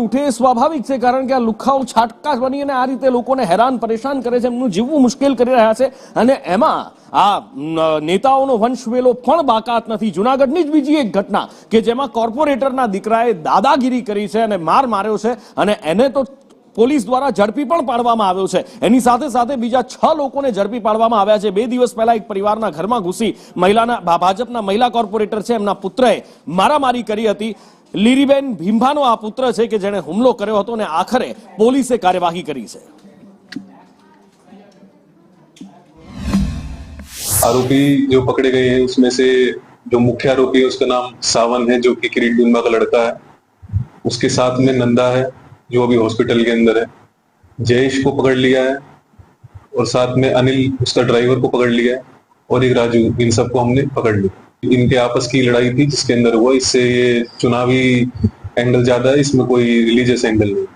ઉઠે એ સ્વાભાવિક છે, કારણ કે આ લુખ્ખાઓ છાટકા બની અને આ રીતે લોકોને હેરાન પરેશાન કરે છે, એમનું જીવવું મુશ્કેલ કરી રહ્યા છે. અને એમાં આ નેતાઓનો વંશવેલો પણ બાકાત નથી. જુનાગઢની જ બીજી એક ઘટના કે જેમાં કોર્પોરેટરના દીકરાએ દાદાગીરી કરી છે અને માર માર્યો છે, અને એને તો પોલીસ દ્વારા ઝડપી પણ પાડવામાં આવ્યો છે. એની સાથે સાથે બીજા 6 લોકોને ઝડપી પાડવામાં આવ્યા છે. 2 દિવસ પહેલા એક પરિવારના ઘરમાં ઘૂસી ભાજપના મહિલા કોર્પોરેટર છે, એમના પુત્રએ મારામારી કરી હતી. લીરીબેન ભીંભાનો આ પુત્ર છે કે જેણે હુમલો કર્યો હતો અને આખરે પોલીસે કાર્યવાહી કરી છે. आरोपी जो पकड़े गए हैं उसमें से जो मुख्य आरोपी है उसका नाम सावन है, जो कि किरीट डूंबा का लड़का है. उसके साथ में नंदा है जो अभी हॉस्पिटल के अंदर है. जयेश को पकड़ लिया है और साथ में अनिल उसका ड्राइवर को पकड़ लिया है और एक राजू, इन सबको हमने पकड़ लिया. इनके आपस की लड़ाई थी जिसके अंदर हुआ. इससे ये चुनावी एंगल ज्यादा है, इसमें कोई रिलीजियस एंगल नहीं.